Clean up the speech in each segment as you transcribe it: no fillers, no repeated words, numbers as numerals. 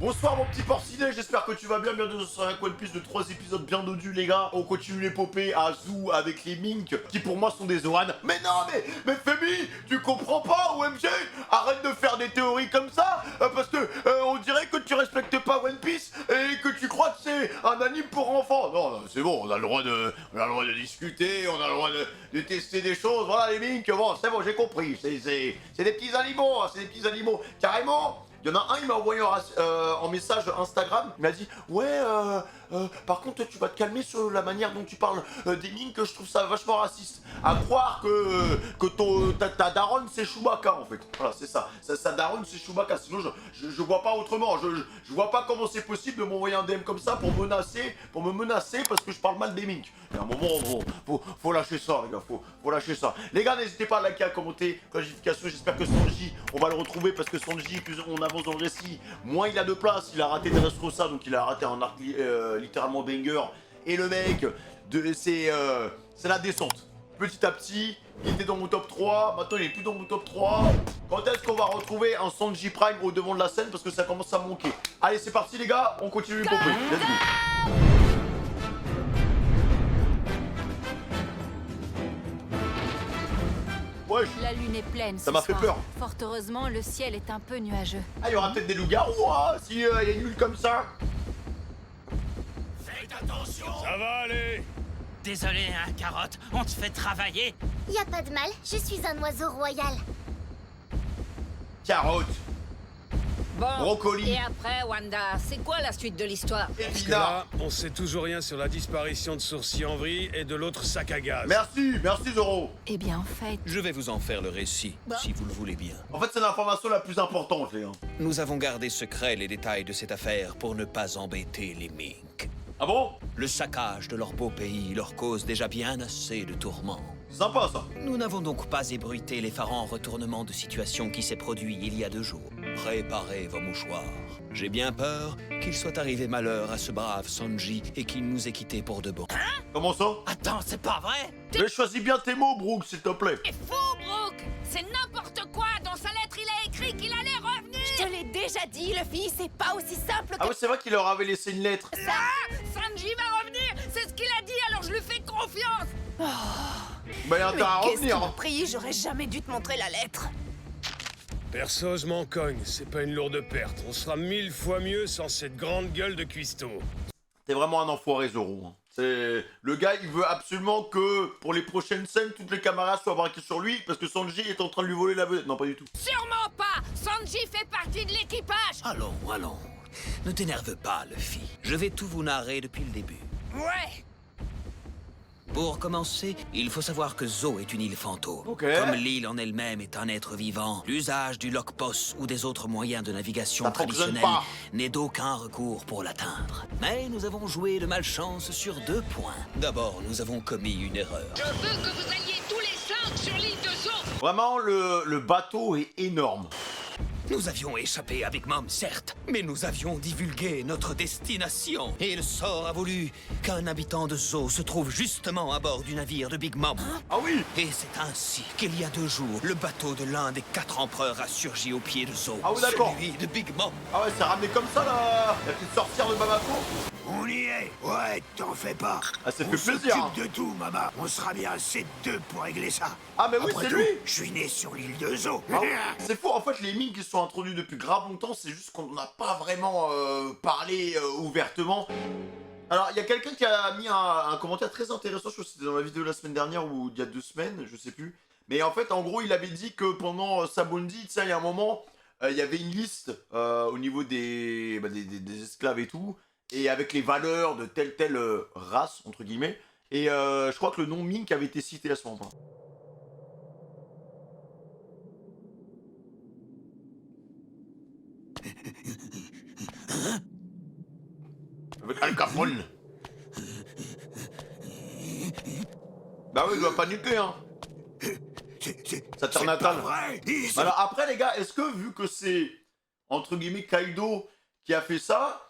Bonsoir mon petit porcinet, j'espère que tu vas bien. Bienvenue sur un One Piece de 3 épisodes bien dodus les gars. On continue l'épopée à Zou avec les Mink, qui pour moi sont des Zohan. Mais non mais Femi, tu comprends pas OMG. Arrête de faire des théories comme ça, parce que on dirait que tu respectes pas One Piece et que tu crois que c'est un anime pour enfants. Non, c'est bon, on a le droit de discuter, on a le droit de tester des choses. Voilà les Mink, bon c'est bon, j'ai compris. C'est des petits animaux, hein, c'est des petits animaux. Carrément. Il y en a un, il m'a envoyé en message Instagram, il m'a dit « Ouais, par contre, tu vas te calmer sur la manière dont tu parles des Mink, que je trouve ça vachement raciste. À croire que ta daronne, c'est Chewbacca, en fait. Voilà, c'est ça. Sa daronne, c'est Chewbacca. Sinon, je vois pas autrement. Je vois pas comment c'est possible de m'envoyer un DM comme ça pour me menacer parce que je parle mal des Mink. Il y a un moment, faut lâcher ça, les gars. Faut lâcher ça. Les gars, n'hésitez pas à liker, à commenter, clarification. J'espère que Sanji, on va le retrouver parce que Sanji, plus on avance dans le récit, moins il a de place. Il a raté Dressrosa, donc il a raté un arc littéralement banger. Et le mec, c'est la descente. Petit à petit, il était dans mon top 3, maintenant il est plus dans mon top 3. Quand est-ce qu'on va retrouver un Sanji Prime au devant de la scène? Parce que ça commence à me manquer. Allez, c'est parti les gars, on continue l'épopée. Let's go. Wesh. La lune est pleine. Ça m'a fait peur. Fort heureusement, le ciel est un peu nuageux. Ah, il y aura peut-être des loups-garous, hein, si y a une lune comme ça. Faites attention! Ça va aller! Désolé, hein, Carotte, on te fait travailler. Y a pas de mal, je suis un oiseau royal. Carotte, Bon, brocoli, et après, Wanda, c'est quoi la suite de l'histoire? et Parce que Lina. là, on sait toujours rien sur la disparition de Sourcil en vrille et de l'autre sac à gaz. Merci Zoro. Eh bien, en fait, Je vais vous en faire le récit, si vous le voulez bien. En fait, c'est l'information la plus importante, les gars. Nous avons gardé secret les détails de cette affaire pour ne pas embêter les Mink. Ah bon? Le saccage de leur beau pays leur cause déjà bien assez de tourments. C'est sympa, ça. Nous n'avons donc pas ébruité l'effarant retournement de situation qui s'est produit il y a 2 jours. Préparez vos mouchoirs. J'ai bien peur qu'il soit arrivé malheur à ce brave Sanji et qu'il nous ait quittés pour de bon. Comment ça? Attends, c'est pas vrai? Mais choisis bien tes mots, Brooke, s'il te plaît. C'est fou, Brooke! C'est n'importe quoi! Dans sa lettre, il a écrit qu'il allait revenir! je te l'ai déjà dit, Luffy, c'est pas aussi simple que... Ah oui, c'est vrai qu'il leur avait laissé une lettre. Ah! Sanji va revenir! C'est ce qu'il a dit, alors je lui fais confiance! Bah, il y a intérêt à Qu'est-ce revenir. qu'il m'a Hein. prié, j'aurais jamais dû te montrer la lettre. Perso, je m'en cogne, c'est pas une lourde perte. On sera 1000 fois mieux sans cette grande gueule de cuistot. T'es vraiment un enfoiré, Zoro. Hein. C'est... Le gars, il veut absolument que, pour les prochaines scènes, toutes les caméras soient braquées sur lui, parce que Sanji est en train de lui voler la vedette. Non, pas du tout. Sûrement pas! Sanji fait partie de l'équipage! Allons, allons. Ne t'énerve pas, Luffy. Je vais tout vous narrer depuis le début. Ouais! Pour commencer, il faut savoir que Zo est une île fantôme. Ok. Comme l'île en elle-même est un être vivant, l'usage du lockpost ou des autres moyens de navigation Ça fonctionne traditionnels pas. n'est d'aucun recours pour l'atteindre. Mais nous avons joué de malchance sur 2 points. D'abord, nous avons commis une erreur. Je veux que vous alliez tous les 5 sur l'île de Zo! Vraiment, le bateau est énorme. Nous avions échappé à Big Mom, certes, mais nous avions divulgué notre destination. Et le sort a voulu qu'un habitant de Zo se trouve justement à bord du navire de Big Mom. Ah oui. Et c'est ainsi qu'il y a 2 jours, le bateau de l'un des 4 empereurs a surgi au pied de Zo. Ah oui, d'accord. Celui de Big Mom. Ah ouais, c'est ramené comme ça, la petite sorcière de Bamako. On y est. Ouais, t'en fais pas. Ah, ça On fait plaisir. Hein. s'occupe de tout, maman. On sera bien assez de 2 pour régler ça. Ah, mais oui, Après c'est tout, lui. je suis né sur l'île de Zo. Ah ouais. C'est fou, en fait, les Mink qui sont introduits depuis grave longtemps, c'est juste qu'on n'a pas vraiment parlé ouvertement. Alors, il y a quelqu'un qui a mis un commentaire très intéressant, je crois que c'était dans la vidéo de la semaine dernière ou il y a 2 semaines, je sais plus. Mais en fait, en gros, il avait dit que pendant Sabondi, tu sais, il y a un moment, il y avait une liste au niveau des esclaves et tout, et avec les valeurs de telle race, entre guillemets. Et je crois que le nom Mink avait été cité à ce moment-là. Avec Al Capone. Bah oui, il doit paniquer, hein. C'est Natal. pas vrai. Alors après, les gars, est-ce que vu que c'est, entre guillemets, Kaido qui a fait ça,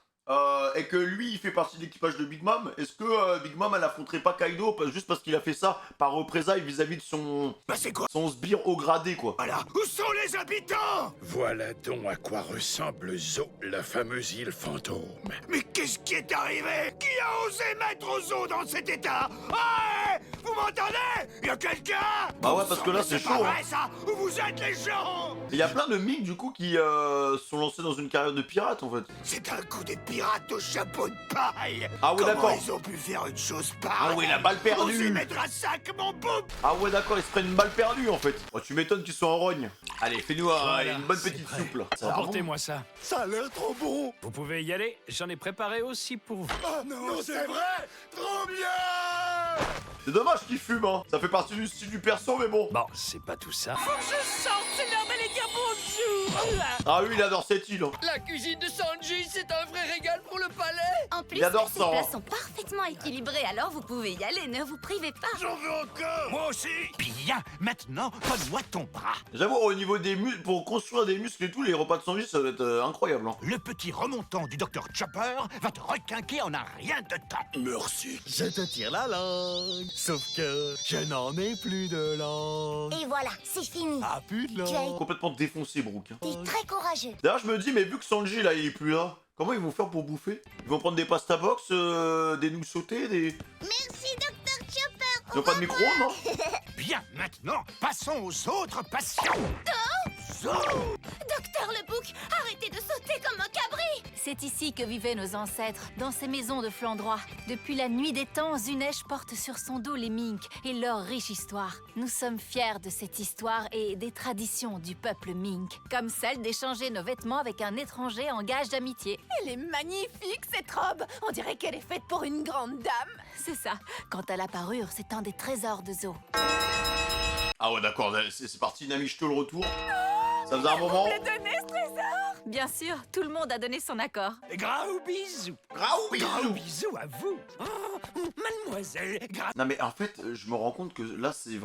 et que lui il fait partie de l'équipage de Big Mom, est-ce que Big Mom elle affronterait pas Kaido juste parce qu'il a fait ça par représailles vis-à-vis de son Bah c'est quoi? son sbire haut gradé quoi. Voilà. Où sont les habitants? Voilà donc à quoi ressemble Zo, la fameuse île fantôme. Mais qu'est-ce qui est arrivé? Qui a osé mettre Zo dans cet état? Ouais! Vous m'entendez? Y a quelqu'un? Bah ouais, parce que là, c'est pas chaud, vrai, ça! Où vous êtes les gens? Il y a plein de Ming du coup qui sont lancés dans une carrière de pirate en fait. C'est un coup des pirates au chapeau de paille! Ah ouais, Comment d'accord. ils ont pu faire une chose pareille? Ah ouais, la balle perdue. Osez mettre un sac, mon boum! Ah ouais d'accord, ils se prennent une balle perdue en fait. Oh, tu m'étonnes qu'ils soient en rogne. Allez, fais-nous Voilà, une bonne c'est petite prêt. soupe là. Ça a l'air bon. Emportez-moi ça. Ça a l'air trop bon! Vous pouvez y aller, j'en ai préparé aussi pour vous. Oh non, c'est vrai! Trop bien! C'est dommage qu'ils fument hein. Ça fait partie du style du perso mais bon. Bon, c'est pas tout ça. Je sens, c'est l'heure d'aller dire bonjour. Ah oui, il adore cette île. Hein. La cuisine de Sanji, c'est un vrai régal pour le palais. En plus, Il adore ces ça, plats hein. sont parfaitement équilibrés, alors vous pouvez y aller, ne vous privez pas. J'en veux encore! Moi aussi. Bien, maintenant, donne-moi ton bras. J'avoue, au niveau des muscles, pour construire des muscles et tout, les repas de Sanji ça doit être incroyable. Hein. Le petit remontant du docteur Chopper va te requinquer en un rien de temps. Merci! Je te tire la langue. Sauf que je n'en ai plus de langue. Et voilà, c'est fini. Ah, plus de Tu as langue. Complètement défoncé Brooke. Hein. été très courageux. D'ailleurs, je me dis, mais vu que Sanji là il est plus là, comment ils vont faire pour bouffer? Ils vont prendre des pasta box, des nouilles sautées, des. Merci, Dr. Chopper. Ils ont pas de micro-ondes, non? Bien, maintenant, passons aux autres patients. Docteur le Bouc, arrêtez de sauter comme un cabri. C'est ici que vivaient nos ancêtres, dans ces maisons de flanc droit. Depuis la nuit des temps, Zunesh porte sur son dos les Mink et leur riche histoire. Nous sommes fiers de cette histoire et des traditions du peuple Mink, comme celle d'échanger nos vêtements avec un étranger en gage d'amitié. Elle est magnifique, cette robe. On dirait qu'elle est faite pour une grande dame. C'est ça. Quant à la parure, c'est un des trésors de Zo. Ah ouais, d'accord, c'est parti, Nami, je te le retour. Ça faisait un moment. Bien sûr, tout le monde a donné son accord. Gros bisous. Grau Gros bisous à vous. Oh, mademoiselle, Non mais en fait, je me rends compte que là c'est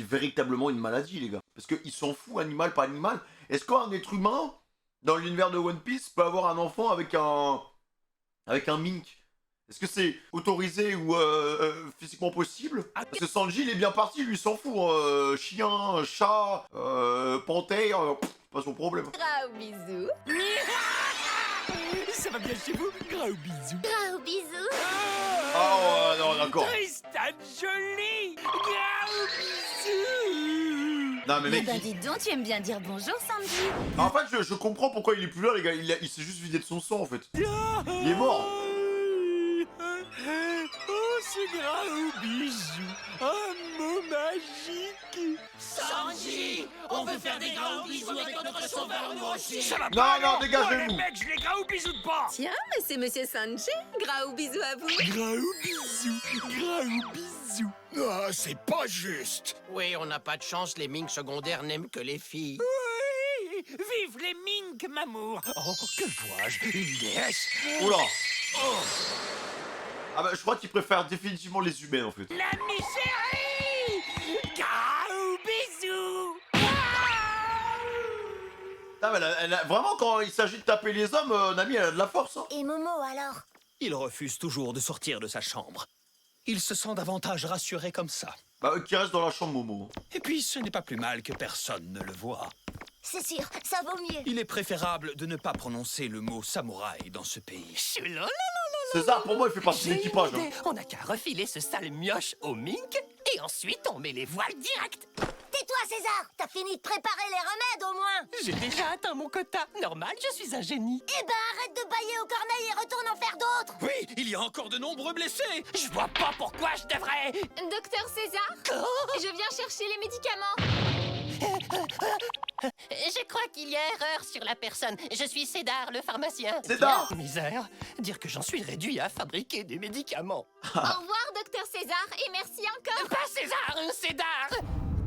véritablement une maladie les gars. Parce qu'ils s'en foutent animal par animal. Est-ce qu'un être humain, dans l'univers de One Piece, peut avoir un enfant avec un mink? Est-ce que c'est autorisé ou physiquement possible? Parce que Sanji il est bien parti, lui il s'en fout. Chien, chat, panthère, pas son problème. Gros bisous. ça va bien chez vous? Gros bisous. Gros bisous. Ah ouais, non d'accord. Tristan Jolie. Gros bisous. Non mais Eh mec, ben dis donc, tu aimes bien dire bonjour, Sanji. en fait je comprends pourquoi il est plus là les gars. Il s'est juste vidé de son sang en fait. Il est mort. Oh, ce gros bisou. Un mot magique. Sanji, on veut faire des gros bisous avec notre sauveur, nous aussi. Ça va Non, pas, non, dégagez-vous. Oh, les mecs, je les gros bisous de pas. Tiens, mais c'est Monsieur Sanji. Gros bisous à vous. Gros bisous, gros bisous. Ah, c'est pas juste! Oui, on n'a pas de chance, les Ming secondaires n'aiment que les filles. Oui, vive les Mink, Mamour. Oh, que vois-je, une déesse. Oula. Ah bah je crois qu'il préfère définitivement les humains en fait. La misérie. Gros bisous. Ah, mais vraiment quand il s'agit de taper les hommes, Nami elle a de la force. Hein. Et Momo alors? Il refuse toujours de sortir de sa chambre. Il se sent davantage rassuré comme ça. Bah qui reste dans la chambre Momo. Et puis, ce n'est pas plus mal que personne ne le voit. C'est sûr, ça vaut mieux. Il est préférable de ne pas prononcer le mot samouraï dans ce pays. César pour moi il fait partie de l'équipage. Hein. On n'a qu'à refiler ce sale mioche au Mink et ensuite on met les voiles direct. Tais-toi, César. T'as fini de préparer les remèdes au moins. J'ai déjà atteint mon quota. Normal, je suis un génie. Eh ben arrête de bailler aux corneilles et retourne en faire d'autres. Oui, il y a encore de nombreux blessés. Je vois pas pourquoi je devrais. Docteur César, je viens chercher les médicaments. Je crois qu'il y a erreur sur la personne. Je suis Cédar, le pharmacien. Cédar. Misère. Dire que j'en suis réduit à fabriquer des médicaments. Au revoir, Docteur César, et merci encore. Pas César, Cédar.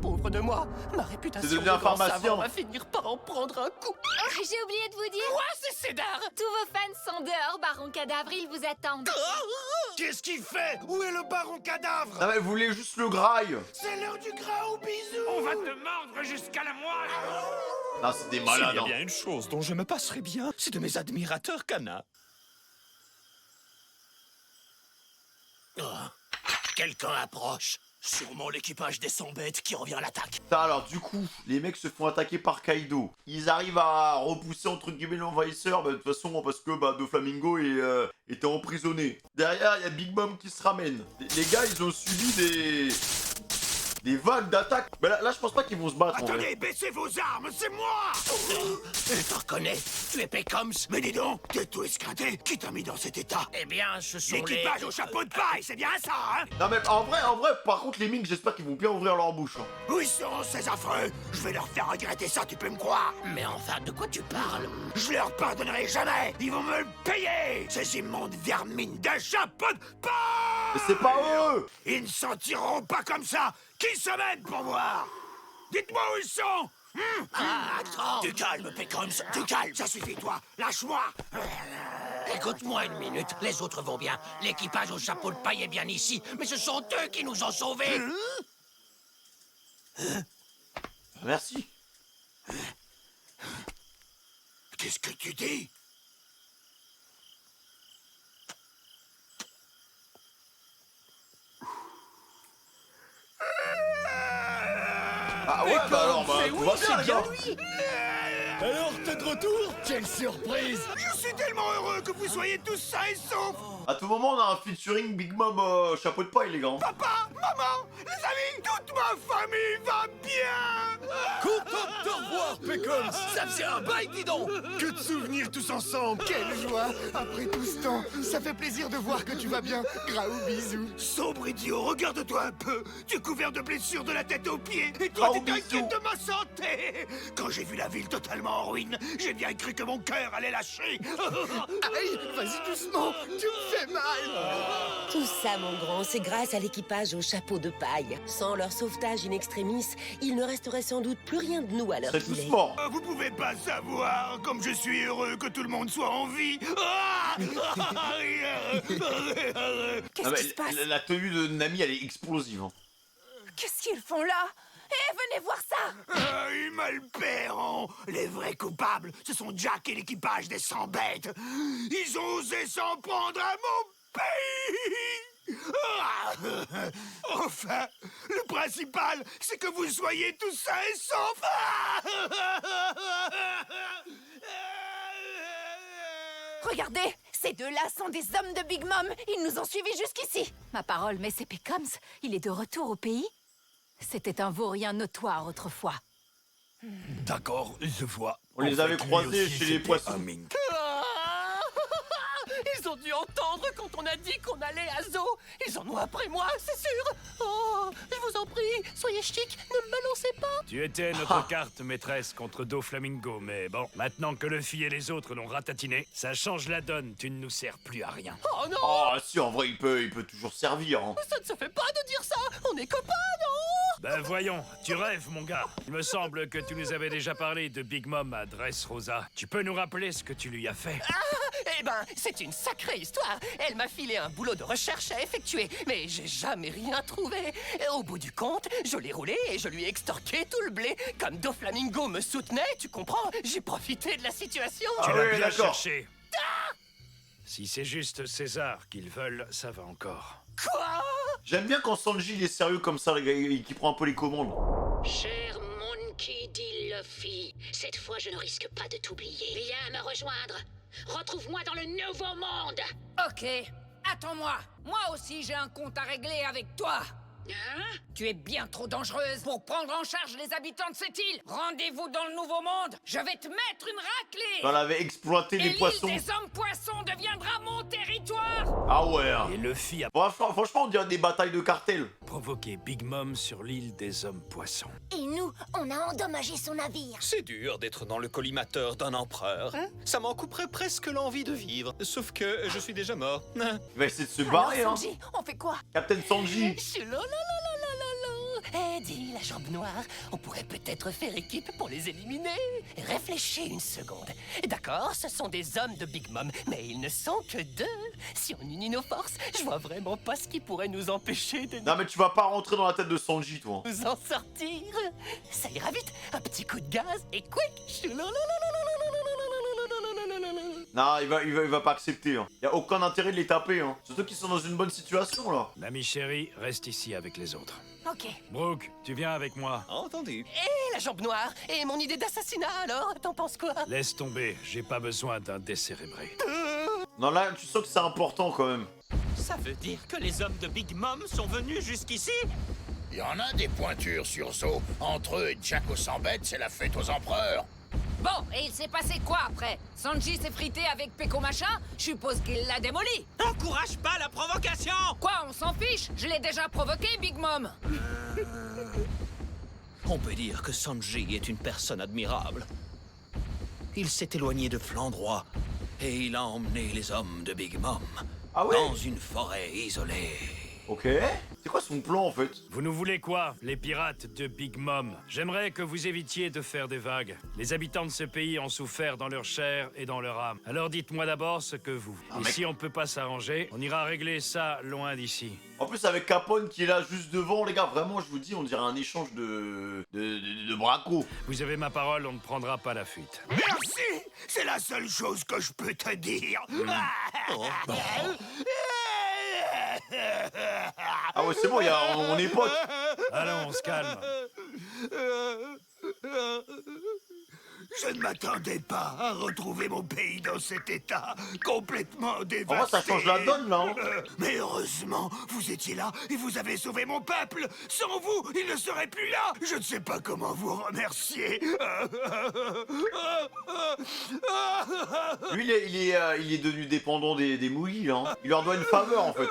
Pauvre de moi, ma réputation C'est devenu un de grand pharmacien. savant va finir par en prendre un coup. Oh, j'ai oublié de vous dire. Moi, c'est Cédar. Tous vos fans sont dehors, Baron Cadavre, ils vous attendent. Qu'est-ce qu'il fait? Où est le baron cadavre? Ah mais vous voulez juste le graille. C'est l'heure du gros bisou! On va te mordre jusqu'à la moelle. Ah c'est des S'il malades. y a Hein. bien une chose dont je me passerai bien, c'est de mes admirateurs, Kana. Quelqu'un approche. Sûrement l'équipage des 100 bêtes qui revient à l'attaque. Putain, alors du coup, les mecs se font attaquer par Kaido. Ils arrivent à repousser entre guillemets l'envahisseur, de toute façon parce que Doflamingo était emprisonné. Derrière, il y a Big Mom qui se ramène. Les gars, ils ont subi des vagues d'attaques. Mais là, je pense pas qu'ils vont se battre. Attendez, baissez vos armes, c'est moi. Je te reconnais, tu es Pecoms. Mais dis donc, t'es tout esquinté. Qui t'a mis dans cet état? Eh bien, ce sont L'équipage au chapeau de paille, c'est bien ça, hein? Non mais en vrai, par contre les Ming, j'espère qu'ils vont bien ouvrir leur bouche. Où ils sont ces affreux? Je vais leur faire regretter ça, tu peux me croire? Mais enfin, de quoi tu parles? Je leur pardonnerai jamais. Ils vont me le payer, ces immondes vermines de chapeau de paille. Mais c'est pas eux. Ils ne s'en tireront pas comme ça. Qui se mène pour voir? Dites-moi où ils sont. Attends. Du calme, Pecoms, du calme. Ça suffit, toi. Lâche-moi. Écoute-moi une minute, les autres vont bien. L'équipage au chapeau de paille est bien ici, mais ce sont eux qui nous ont sauvés. Merci. Qu'est-ce que tu dis? Ah ouais, alors, tout va bien, les gars. Alors, t'es de retour? Quelle surprise! Je suis tellement heureux que vous soyez tous sains et saufs. À tout moment, on a un featuring Big Mom chapeau de paille, les gars. Papa, maman, les amis, toute ma famille va bien. Content de te revoir, Pecoms! Ça faisait un bail, dis donc. Que de souvenirs tous ensemble! Quelle joie! Après tout ce temps, ça fait plaisir de voir que tu vas bien. Graou bisous. Sombre idiot, regarde-toi un peu. Tu es couvert de blessures de la tête aux pieds. Et toi, tu t'inquiètes de ma santé. Quand j'ai vu la ville totalement en ruine, j'ai bien cru que mon cœur allait lâcher. Aïe, vas-y doucement, tu me fais mal. Tout ça, mon grand, c'est grâce à l'équipage au chapeau de paille. Sans leur sauvetage in extremis, il ne resterait sans doute plus rien de nous à l'heure qu'il est. Vous pouvez pas savoir comme je suis heureux que tout le monde soit en vie. Qu'est-ce qui se passe? La tenue de Nami, elle est explosive. Qu'est-ce qu'ils font là? Eh, venez voir ça! Ils me le paieront. Les vrais coupables, ce sont Jack et l'équipage des 100 bêtes. Ils ont osé s'en prendre à mon pays. Enfin, le principal, c'est que vous soyez tous sains et saufs. Regardez, ces deux-là sont des hommes de Big Mom. Ils nous ont suivis jusqu'ici. Ma parole, mais c'est Pecoms. Il est de retour au pays. C'était un vaurien notoire autrefois. D'accord, je vois. On les avait croisés chez les poissons. Ils ont dû entendre quand on a dit qu'on allait à Zo. Ils en ont après moi, c'est sûr. Oh, je vous en prie, soyez chic, ne me balancez pas. Tu étais notre carte maîtresse contre Doflamingo, mais bon, maintenant que Luffy et les autres l'ont ratatiné, ça change la donne, tu ne nous sers plus à rien. Oh non! Oh si, en vrai, il peut toujours servir. Hein. Ça ne se fait pas de dire ça. On est copains, non? Ben voyons, tu rêves, mon gars. Il me semble que tu nous avais déjà parlé de Big Mom à Dressrosa. Tu peux nous rappeler ce que tu lui as fait? Eh ben, c'est une sacrée histoire. Elle m'a filé un boulot de recherche à effectuer, mais j'ai jamais rien trouvé. Et au bout du compte, je l'ai roulé et je lui ai extorqué tout le blé. Comme Doflamingo me soutenait, tu comprends, j'ai profité de la situation. Tu l'as bien cherché. Si c'est juste César qu'ils veulent, ça va encore. Quoi? J'aime bien quand Sanji il est sérieux comme ça, les gars, et qu'il prend un peu les commandes. Cher Monkey D. Luffy, cette fois je ne risque pas de t'oublier. Viens me rejoindre. Retrouve-moi dans le nouveau monde. Ok, attends-moi. Moi aussi j'ai un compte à régler avec toi. Hein? Tu es bien trop dangereuse pour prendre en charge les habitants de cette île. Rendez-vous dans le nouveau monde. Je vais te mettre une raclée. On avait exploité les poissons. Et l'île des hommes poissons deviendra mon territoire. Ah ouais. Hein. Et Luffy a franchement, on dirait des batailles de cartel. provoqué Big Mom sur l'île des hommes poissons. Et nous, on a endommagé son navire. C'est dur d'être dans le collimateur d'un empereur. Ça m'en couperait presque l'envie de vivre. Sauf que je suis déjà mort. Il va essayer de se barrer, hein. Sanji, on fait quoi? Captain Sanji. Eh, dis, la jambe noire, on pourrait peut-être faire équipe pour les éliminer. Réfléchis une seconde. D'accord, ce sont des hommes de Big Mom, mais ils ne sont que deux. Si on unit nos forces, je vois vraiment pas ce qui pourrait nous empêcher de Non mais tu vas pas rentrer dans la tête de Sanji, toi. nous en sortir. Ça ira vite, un petit coup de gaz et quick. Non, il va pas accepter. Hein. Y a aucun intérêt de les taper. Hein. Surtout qu'ils sont dans une bonne situation là. L'ami chéri, reste ici avec les autres. Ok. Brooke, tu viens avec moi. Entendu. Et la jambe noire? Et mon idée d'assassinat alors? T'en penses quoi? Laisse tomber, j'ai pas besoin d'un décérébré. Non, là, tu sens que c'est important quand même. Ça veut dire que les hommes de Big Mom sont venus jusqu'ici? Il y en a des pointures sur Zo. Entre eux et Jaco sans bête, c'est la fête aux empereurs. Bon, et il s'est passé quoi après? Sanji s'est frité avec Peko Machin? Je suppose qu'il l'a démoli. Encourage pas la provocation! Quoi, on s'en fiche? Je l'ai déjà provoqué, Big Mom. On peut dire que Sanji est une personne admirable. Il s'est éloigné de Flandroit et il a emmené les hommes de Big Mom dans une forêt isolée. Ok. C'est quoi son plan en fait? Vous nous voulez quoi, les pirates de Big Mom? J'aimerais que vous évitiez de faire des vagues. Les habitants de ce pays ont souffert dans leur chair et dans leur âme. Alors dites-moi d'abord ce que vous... Et si on peut pas s'arranger, on ira régler ça loin d'ici. En plus avec Capone qui est là juste devant, les gars, vraiment je vous dis, on dirait un échange de braco. Vous avez ma parole, on ne prendra pas la fuite. Merci! C'est la seule chose que je peux te dire. Ah ouais, c'est bon, on est potes. Allons, on se calme. Je ne m'attendais pas à retrouver mon pays dans cet état, complètement dévasté. En vrai, ça change la donne, là. Hein. Mais heureusement, vous étiez là et vous avez sauvé mon peuple. Sans vous, il ne serait plus là. Je ne sais pas comment vous remercier. Lui, il est devenu dépendant des mouillis, là. Hein. Il leur doit une faveur, en fait.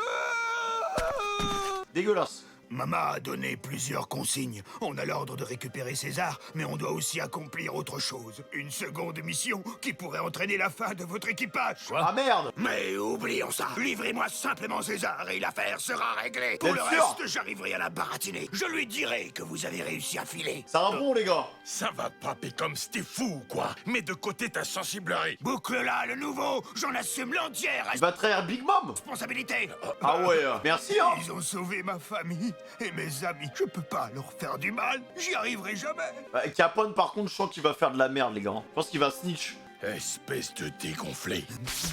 Dégueulasse. Maman a donné plusieurs consignes. On a l'ordre de récupérer César, mais on doit aussi accomplir autre chose. Une seconde mission qui pourrait entraîner la fin de votre équipage. Ah merde! Mais oublions ça. Livrez-moi simplement César et l'affaire sera réglée. Pour le reste, j'arriverai à la baratiner. Je lui dirai que vous avez réussi à filer. C'est un bon, les gars. Ça va pas, comme c'était fou, quoi. Mets de côté ta sensiblerie. Boucle-là, le nouveau. J'en assume l'entière Il va trahir Big Mom. responsabilité. Ah ouais, merci, hein. Ils ont sauvé ma famille et mes amis. Je peux pas leur faire du mal. J'y arriverai jamais. Capone, par contre, je sens qu'il va faire de la merde, les gars. Je pense qu'il va snitch. Espèce de dégonflé.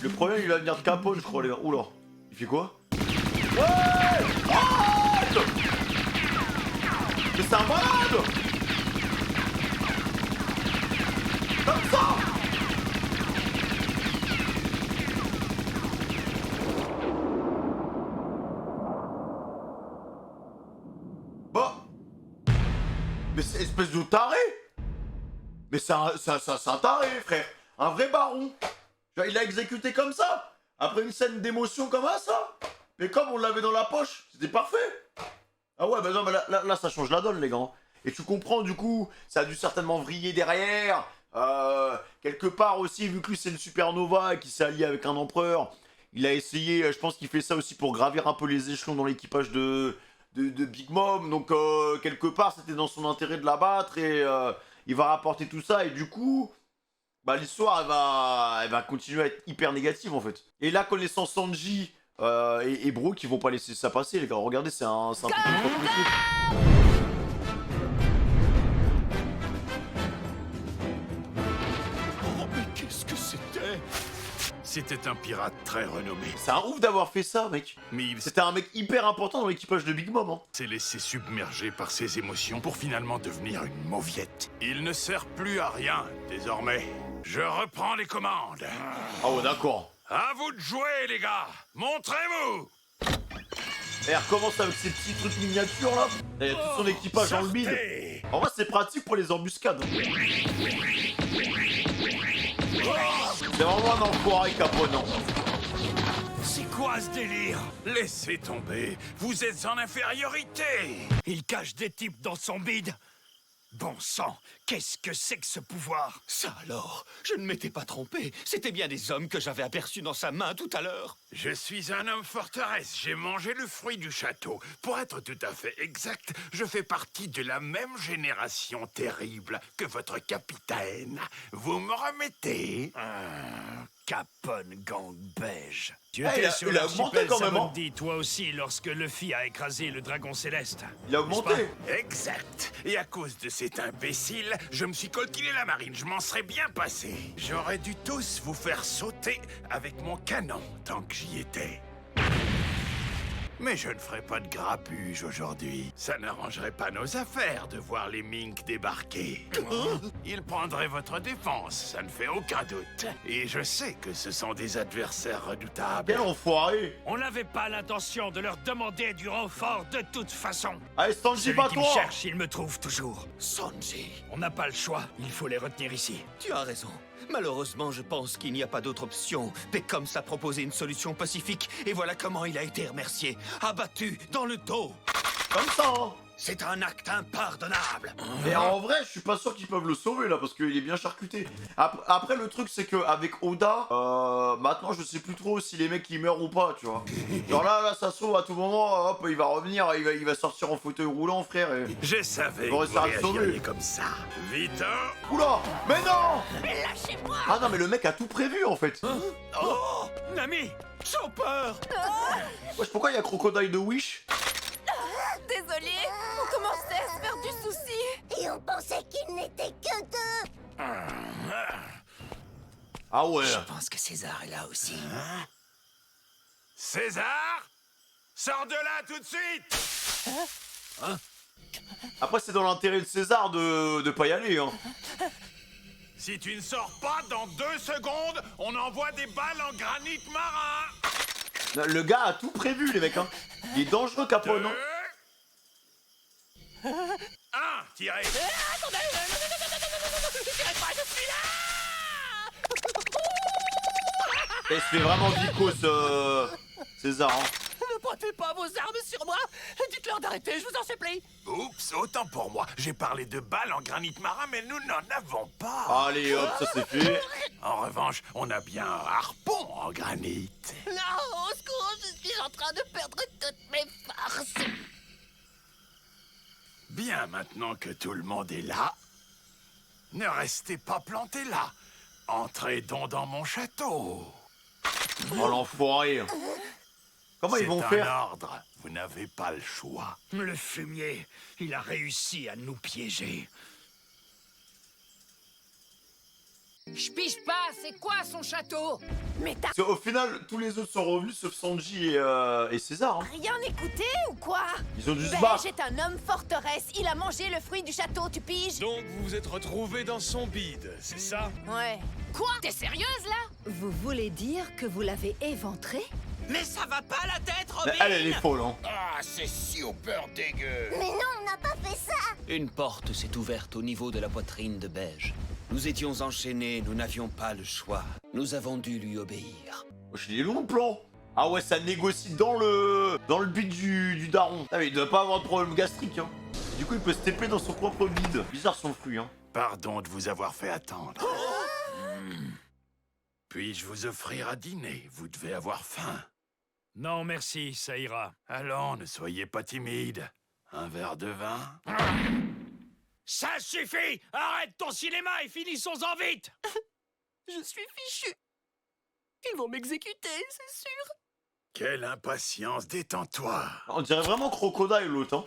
Le problème, il va venir de Capone, je crois, les gars. Oula. Il fait quoi? Ouais! What? Mais c'est un malade! Comme ça! Bah! Mais c'est espèce de taré! Mais c'est un taré, frère! Un vrai baron! Genre, il l'a exécuté comme ça! Après une scène d'émotion comme ça! Mais comme on l'avait dans la poche, c'était parfait! Ah ouais, bah non, mais là, ça change la donne, les gars. Et tu comprends, du coup, ça a dû certainement vriller derrière. Quelque part aussi, vu que lui, c'est une supernova et qu'il s'est allié avec un empereur, il a essayé, je pense qu'il fait ça aussi pour gravir un peu les échelons dans l'équipage de Big Mom. Donc, quelque part, c'était dans son intérêt de la battre et il va rapporter tout ça. Et du coup, bah, l'histoire, elle va continuer à être hyper négative, en fait. Et là, connaissant Sanji et Brooke, ils vont pas laisser ça passer, les gars. Regardez, c'est un truc de C'était un pirate très renommé. C'est un ouf d'avoir fait ça, mec. Mais il C'était un mec hyper important dans l'équipage de Big Mom. Hein. s'est laissé submerger par ses émotions pour finalement devenir une mauviette. Il ne sert plus à rien, désormais. Je reprends les commandes. Ah ouais, d'accord. À vous de jouer, les gars. Montrez-vous. Et elle recommence avec ses petits trucs miniatures, là. Il y a tout son équipage dans le bide. En vrai, c'est pratique pour les embuscades. C'est vraiment un enfoiré, Capone. C'est quoi ce délire? Laissez tomber. Vous êtes en infériorité. Il cache des types dans son bide? Bon sang, qu'est-ce que c'est que ce pouvoir? Ça alors, je ne m'étais pas trompé. C'était bien des hommes que j'avais aperçus dans sa main tout à l'heure. Je suis un homme forteresse. J'ai mangé le fruit du château. Pour être tout à fait exact, je fais partie de la même génération terrible que votre capitaine. Vous me remettez? Capone gang beige. Tu Eh, étais sur il a augmenté l'archipel quand même, hein. Samondi, toi aussi, lorsque Luffy a écrasé le dragon céleste. Il a augmenté. Exact. Et à cause de cet imbécile, je me suis coltiné la marine. Je m'en serais bien passé. J'aurais dû tous vous faire sauter avec mon canon tant que j'y étais. Mais je ne ferai pas de grabuge aujourd'hui. Ça n'arrangerait pas nos affaires de voir les Mink débarquer. Ils prendraient votre défense, ça ne fait aucun doute. Et je sais que ce sont des adversaires redoutables. Quel enfoiré. On n'avait pas l'intention de leur demander du renfort de toute façon. Allez, Sanji, Celui qui me bats-toi. cherche, il me trouve toujours. Sanji, On n'a pas le choix, il faut les retenir ici. tu as raison. Malheureusement, je pense qu'il n'y a pas d'autre option. Pekoms a proposé une solution pacifique, et voilà comment il a été remercié. Abattu dans le dos. Comme ça, hein. C'est un acte impardonnable. Mais en vrai, je suis pas sûr qu'ils peuvent le sauver là parce qu'il est bien charcuté. Après, le truc, c'est qu'avec Oda, maintenant je sais plus trop si les mecs ils meurent ou pas, tu vois. Genre là, ça se trouve à tout moment, hop, il va revenir, il va sortir en fauteuil roulant, frère. Et... Je savais que Bon, vous ça a sauvé. réagiriez comme ça. Vite, hein. Oula. Mais non. Lâchez-moi! Ah non, mais le mec a tout prévu en fait. Oh Nami, Chopper. Wesh, pourquoi il y a Crocodile de Wish? Désolée, on commençait à se faire du souci. Et on pensait qu'il n'était que deux. Ah ouais. Je pense que César est là aussi. César, sors de là tout de suite. Après, c'est dans l'intérêt de César de pas y aller, hein. Si tu ne sors pas dans 2 secondes, on envoie des balles en granit marin. Le gars a tout prévu, les mecs, hein. Il est dangereux, Capone, non? 1, tirez. Attendez! Tirez pas, je suis là! Et c'est vraiment vicos, César, hein. Ne pointez pas vos armes sur moi. Dites-leur d'arrêter, je vous en supplie. Oups, autant pour moi. J'ai parlé de balles en granit marin, mais nous n'en avons pas. Allez, hop, ça c'est fait. En revanche, on a bien un harpon en granit. Non, au secours, je suis en train de perdre toutes mes forces. Bien, maintenant que tout le monde est là, ne restez pas plantés là. Entrez donc dans mon château. Oh l'enfoiré. Comment ils vont C'est un faire? ordre. Vous n'avez pas le choix. Le fumier, il a réussi à nous piéger. Je pige pas, c'est quoi son château? Mais t'as Parce qu'au final, tous les autres sont revenus sauf Sanji et César, hein. rien écouté ou quoi? Ils ont dû se Beige battre. est un homme forteresse. Il a mangé le fruit du château, tu piges? Donc vous vous êtes retrouvés dans son bide, c'est ça? Ouais. Quoi? T'es sérieuse, là? Vous voulez dire que vous l'avez éventré? Mais ça va pas la tête, Mais Robin. elle est folle, hein. Ah, c'est super dégueu. Mais non, on n'a pas fait ça. Une porte s'est ouverte au niveau de la poitrine de Beige. Nous étions enchaînés, nous n'avions pas le choix. Nous avons dû lui obéir. Wesh, il est long le plan. Ah ouais, ça négocie dans le bide du daron. Ah mais il doit pas avoir de problème gastrique, hein. Du coup, il peut se taper dans son propre bide. Bizarre son fruit, hein. Pardon de vous avoir fait attendre. Puis-je vous offrir à dîner? Vous devez avoir faim. Non, merci, ça ira. Allons, ne soyez pas timide. Un verre de vin? Ça suffit. Arrête ton cinéma et finissons-en vite. Je suis fichu. Ils vont m'exécuter, c'est sûr. Quelle impatience, détends-toi. On dirait vraiment Crocodile l'autre, hein.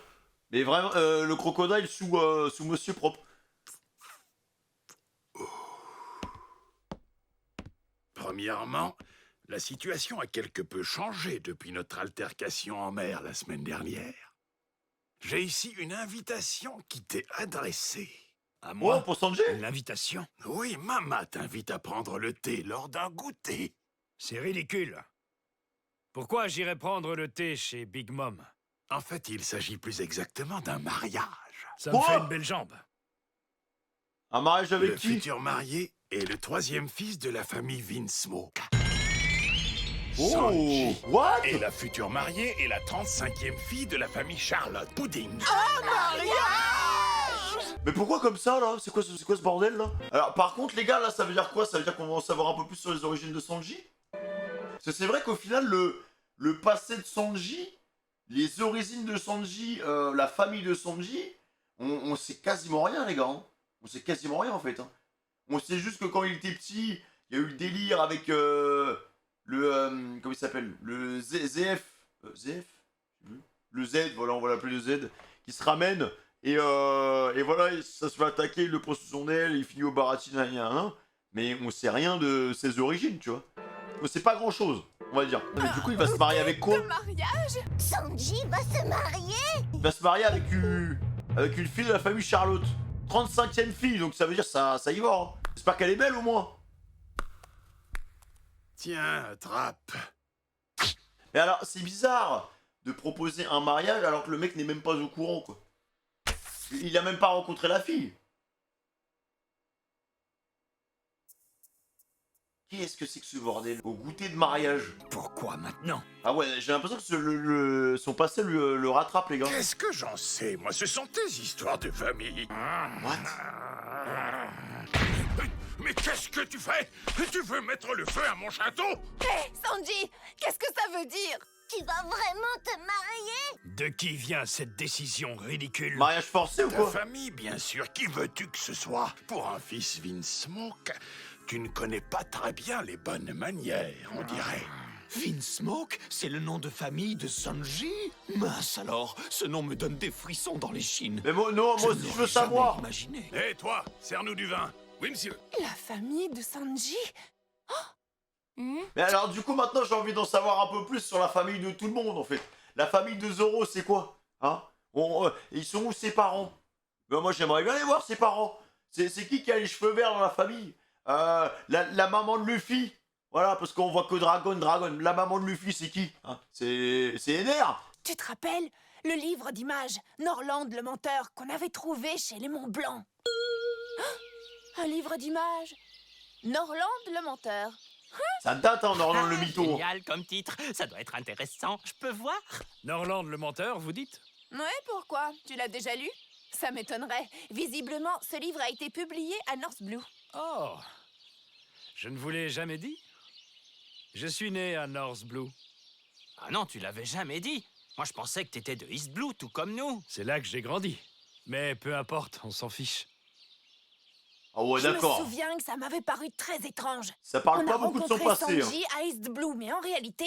Mais vraiment, le Crocodile sous Monsieur Propre. Premièrement, la situation a quelque peu changé depuis notre altercation en mer la semaine dernière. J'ai ici une invitation qui t'est adressée. À moi, Oh, pour Sanji? une invitation. Oui, Mama t'invite à prendre le thé lors d'un goûter. C'est ridicule. Pourquoi j'irais prendre le thé chez Big Mom? En fait, il s'agit plus exactement d'un mariage. Ça me Oh fait une belle jambe. Un mariage avec Le qui? futur marié est le 3e fils de la famille Vinsmoke. Oh, Sanji. what? Et la future mariée est la 35e fille de la famille Charlotte Pudding. Mais pourquoi comme ça là? C'est quoi ce bordel là? Alors par contre les gars là ça veut dire quoi? Ça veut dire qu'on va en savoir un peu plus sur les origines de Sanji? Parce que c'est vrai qu'au final le passé de Sanji, les origines de Sanji, la famille de Sanji, on sait quasiment rien les gars, hein. On sait quasiment rien en fait, hein. On sait juste que quand il était petit, Il y a eu le délire avec comment il s'appelle, le ZF, le Z, voilà, on va l'appeler le Z, qui se ramène et voilà, ça se fait attaquer, il le prend sous son aile, il finit au baratin, mais on sait rien de ses origines, tu vois. On sait pas grand chose, on va dire. Mais du coup, il va se marier avec quoi? Mariage? Sanji va se marier? Il va se marier avec une fille de la famille Charlotte. 35e fille, donc ça veut dire ça y va. Hein. J'espère qu'elle est belle au moins. Tiens, attrape. Et alors, c'est bizarre de proposer un mariage alors que le mec n'est même pas au courant, quoi. Il a même pas rencontré la fille. Qu'est-ce que c'est que ce bordel? Au goûter de mariage. Pourquoi maintenant? Ah ouais, j'ai l'impression que son passé le rattrape, les gars. Qu'est-ce que j'en sais? Moi, ce sont tes histoires de famille. What? Mais qu'est-ce que tu fais? Tu veux mettre le feu à mon château? Hé, Sanji, qu'est-ce que ça veut dire? Tu vas vraiment te marier? De qui vient cette décision ridicule? Mariage forcé ou quoi? Ta famille, bien sûr. Qui veux-tu que ce soit? Pour un fils Vinsmoke, tu ne connais pas très bien les bonnes manières, on dirait. Vinsmoke, c'est le nom de famille de Sanji? Mince alors, ce nom me donne des frissons dans les chines. Mais moi, non, moi aussi je veux savoir. Hé, toi, sers-nous du vin. Oui, monsieur. La famille de Sanji? Mais alors du coup maintenant j'ai envie d'en savoir un peu plus sur la famille de tout le monde en fait. La famille de Zoro c'est quoi? Hein? Ils sont où ses parents? Ben, moi j'aimerais bien les voir ses parents. C'est qui a les cheveux verts dans la famille? La maman de Luffy. Voilà parce qu'on voit que Dragon. La maman de Luffy c'est qui? Hein? C'est Ener. Tu te rappelles le livre d'images Norland le menteur qu'on avait trouvé chez les Monts Blancs? Un livre d'images Norland le menteur. Ça date, hein, Norland le mytho. Génial comme titre, ça doit être intéressant. Je peux voir? Norland le menteur, vous dites? Ouais, pourquoi? Tu l'as déjà lu? Ça m'étonnerait. Visiblement, ce livre a été publié à North Blue. Oh, je ne vous l'ai jamais dit. Je suis né à North Blue. Ah non, tu l'avais jamais dit. Moi, je pensais que t'étais de East Blue, tout comme nous. C'est là que j'ai grandi. Mais peu importe, on s'en fiche. Ah ouais, Je me d'accord. souviens que ça m'avait paru très étrange. Ça parle pas beaucoup de son passé. On a rencontré Sanji à East Blue, mais en réalité,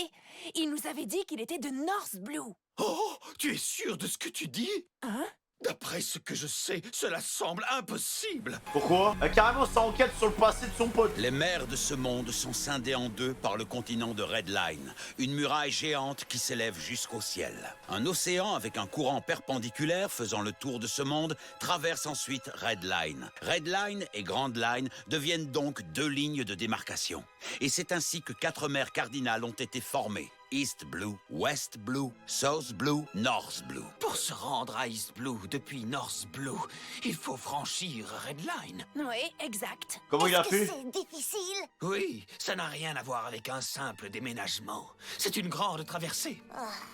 il nous avait dit qu'il était de North Blue. Oh, tu es sûr de ce que tu dis? Hein? D'après ce que je sais, cela semble impossible. Pourquoi? Carrément, ça enquête sur le passé de son pote. Les mers de ce monde sont scindées en deux par le continent de Red Line, une muraille géante qui s'élève jusqu'au ciel. Un océan avec un courant perpendiculaire faisant le tour de ce monde traverse ensuite Red Line. Red Line et Grand Line deviennent donc deux lignes de démarcation. Et c'est ainsi que 4 mers cardinales ont été formées. East Blue, West Blue, South Blue, North Blue. Pour se rendre à East Blue depuis North Blue, il faut franchir Red Line. Oui, exact. Comment il a fait? C'est difficile. Oui, ça n'a rien à voir avec un simple déménagement. C'est une grande traversée.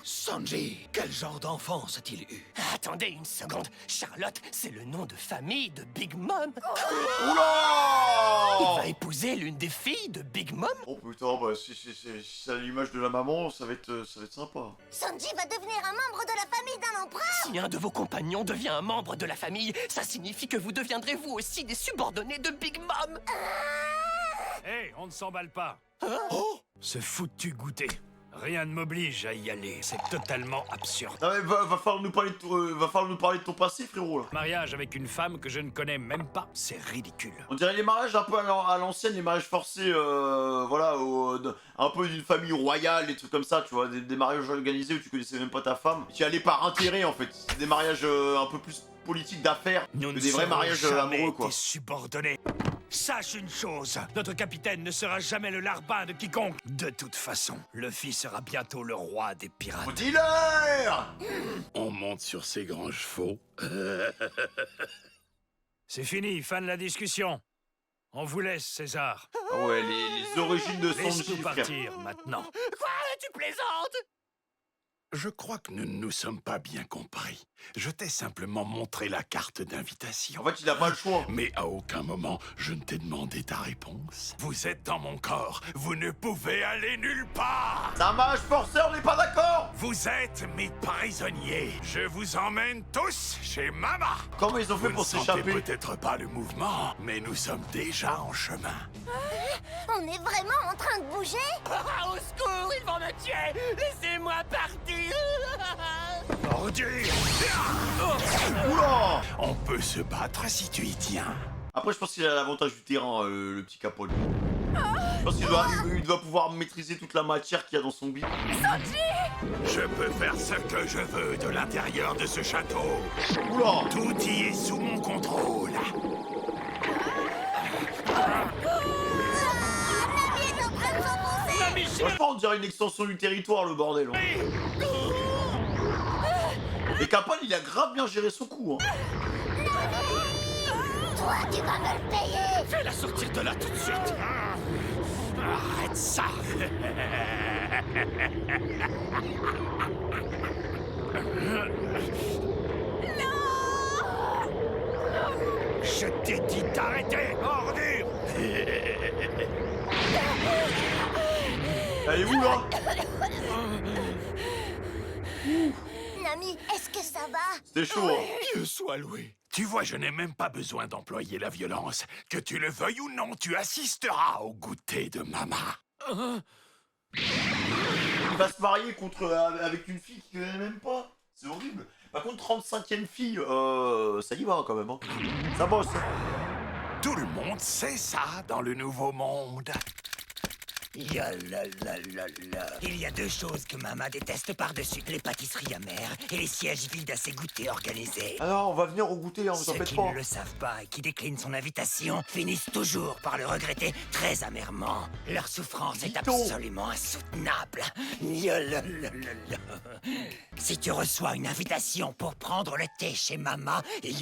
Sanji, quel genre d'enfance a-t-il eu? Attendez une seconde. Charlotte, c'est le nom de famille de Big Mom. Oula! Il va épouser l'une des filles de Big Mom? Oh putain, bah si c'est à l'image de la maman, ça va être sympa. Sanji va devenir un membre de la famille d'un empereur. Si un de vos compagnons devient un membre de la famille, ça signifie que vous deviendrez vous aussi des subordonnés de Big Mom. Hé, on ne s'emballe pas. Ce foutu goûter. Rien ne m'oblige à y aller. C'est totalement absurde. Non mais va falloir nous parler de ton passé, frérot. Là. Mariage avec une femme que je ne connais même pas, c'est ridicule. On dirait les mariages un peu à l'ancienne, les mariages forcés, voilà, un peu d'une famille royale, des trucs comme ça, tu vois, des mariages organisés où tu connaissais même pas ta femme. Tu y allais par intérêt en fait. C'est des mariages un peu plus politiques d'affaires que des vrais mariages amoureux quoi. Subordonnés. Sache une chose, notre capitaine ne sera jamais le larbin de quiconque. De toute façon, Luffy sera bientôt le roi des pirates. Au dealer! On monte sur ces grands chevaux. C'est fini, fin de la discussion. On vous laisse, César. Ah ouais, les origines de Sanji, Laisse-nous partir maintenant. Quoi? Tu plaisantes? Je crois que nous ne nous sommes pas bien compris. Je t'ai simplement montré la carte d'invitation. En fait, il a pas le choix. Mais à aucun moment, je ne t'ai demandé ta réponse. Vous êtes dans mon corps. Vous ne pouvez aller nulle part. C'est un mariage forcé, on n'est pas d'accord. Vous êtes mes prisonniers. Je vous emmène tous chez Mama. Comment ils ont fait pour s'échapper? Vous ne sentez peut-être pas le mouvement, mais nous sommes déjà en chemin. On est vraiment en train de bouger? Au secours, ils vont me tuer. Laissez-moi partir. Ordure! Oula! On peut se battre si tu y tiens. Après, je pense qu'il a l'avantage du terrain, le petit capot. Je pense qu'il doit pouvoir maîtriser toute la matière qu'il y a dans son bide. Je peux faire ce que je veux de l'intérieur de ce château. Oula! Tout y est sous mon contrôle. Franchement, on dirait une extension du territoire, le bordel. Et Capone, il a grave bien géré son coup. Hein. Toi, tu vas me le payer! Fais-la sortir de là tout de suite. Arrête ça. Je t'ai dit d'arrêter, ordure. Elle est où, là? Nami, est-ce que ça va? C'était chaud. Hein. Dieu soit loué. Tu vois, je n'ai même pas besoin d'employer la violence. Que tu le veuilles ou non, tu assisteras au goûter de Mama. Il va se marier avec une fille qu'il connaît même pas. C'est horrible. Par contre, 35e fille, ça y va quand même. Hein. Ça bosse. Tout le monde sait ça dans le nouveau monde. Il y a deux choses que Mama déteste par-dessus, les pâtisseries amères et les sièges vides à ses goûters organisés. Alors, on va venir au goûter, hein, vous en Ceux faites qui pas. ne le savent pas et qui déclinent son invitation finissent toujours par le regretter très amèrement. Leur souffrance est absolument insoutenable. Si tu reçois une invitation pour prendre le thé chez Mama, il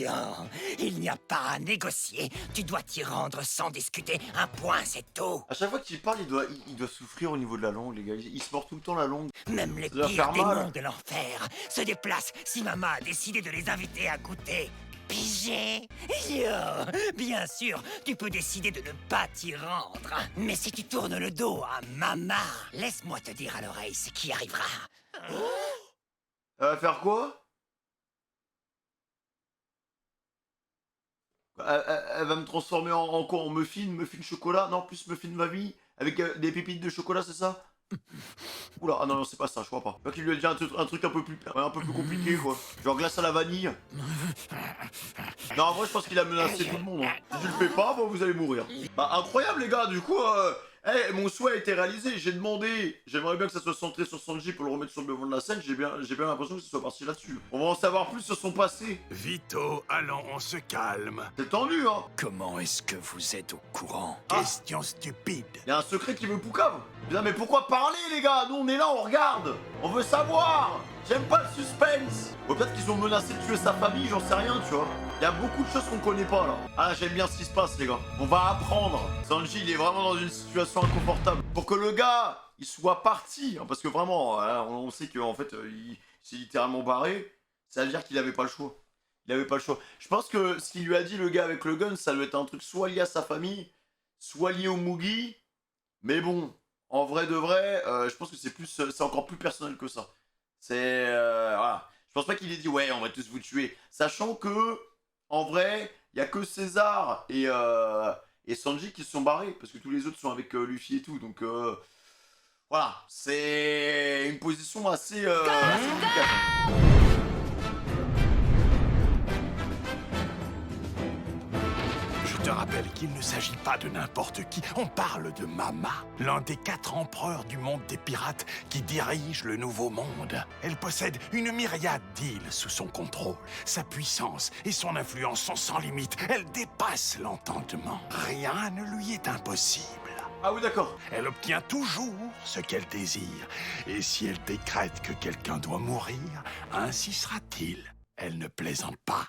n'y a pas à négocier. Tu dois t'y rendre sans discuter. Un point, c'est tout. À chaque fois qu'il parle, il doit souffrir au niveau de la langue, les gars. Il se mord tout le temps la langue. Même les Ça doit pires faire mal. démons de l'enfer se déplacent si Mama a décidé de les inviter à goûter. Pigé? Bien sûr, tu peux décider de ne pas t'y rendre. Mais si tu tournes le dos à Mama, laisse-moi te dire à l'oreille ce qui arrivera. Elle va faire quoi? Elle va me transformer en quoi? En muffin chocolat? Non, plus muffin ma vie? Avec des pépites de chocolat, c'est ça? Oula, ah non, c'est pas ça, je crois pas. Donc il lui a dit un truc un peu plus compliqué, quoi. Genre glace à la vanille. Non, en vrai, je pense qu'il a menacé tout le monde. Hein. Si tu le fais pas, bon, vous allez mourir. Bah, incroyable, les gars, du coup, mon souhait a été réalisé. J'ai demandé, j'aimerais bien que ça soit centré sur Sanji pour le remettre sur le devant de la scène. J'ai bien l'impression que ce soit parti là-dessus. On va en savoir plus sur son passé. Vito, allons, on se calme. C'est tendu, hein. Comment est-ce que vous êtes au courant? Question stupide. Il y a un secret qui veut poucave. Putain, mais pourquoi parler, les gars? Nous, on est là, on regarde. On veut savoir. J'aime pas le suspense. Ou peut-être qu'ils ont menacé de tuer sa famille, j'en sais rien, tu vois. Il y a beaucoup de choses qu'on connaît pas, là. Ah, j'aime bien ce qui se passe, les gars. On va apprendre. Sanji, il est vraiment dans une situation inconfortable. Pour que le gars, il soit parti. Hein, parce que vraiment, on sait qu'en fait, il s'est littéralement barré. Ça veut dire qu'il avait pas le choix. Il avait pas le choix. Je pense que ce qu'il lui a dit, le gars avec le gun, ça doit être un truc soit lié à sa famille, soit lié au Mugi. Mais bon, en vrai de vrai, je pense que c'est encore plus personnel que ça. C'est... voilà. Je pense pas qu'il ait dit, ouais, on va tous vous tuer. Sachant que, en vrai, il y a que César et Sanji qui se sont barrés. Parce que tous les autres sont avec Luffy et tout. Donc, voilà. C'est une position assez délicate. Je te rappelle qu'il ne s'agit pas de n'importe qui. On parle de Mama, l'un des 4 empereurs du monde des pirates qui dirige le nouveau monde. Elle possède une myriade d'îles sous son contrôle. Sa puissance et son influence sont sans limite. Elle dépasse l'entendement. Rien ne lui est impossible. Ah oui, d'accord. Elle obtient toujours ce qu'elle désire. Et si elle décrète que quelqu'un doit mourir, ainsi sera-t-il. Elle ne plaisante pas.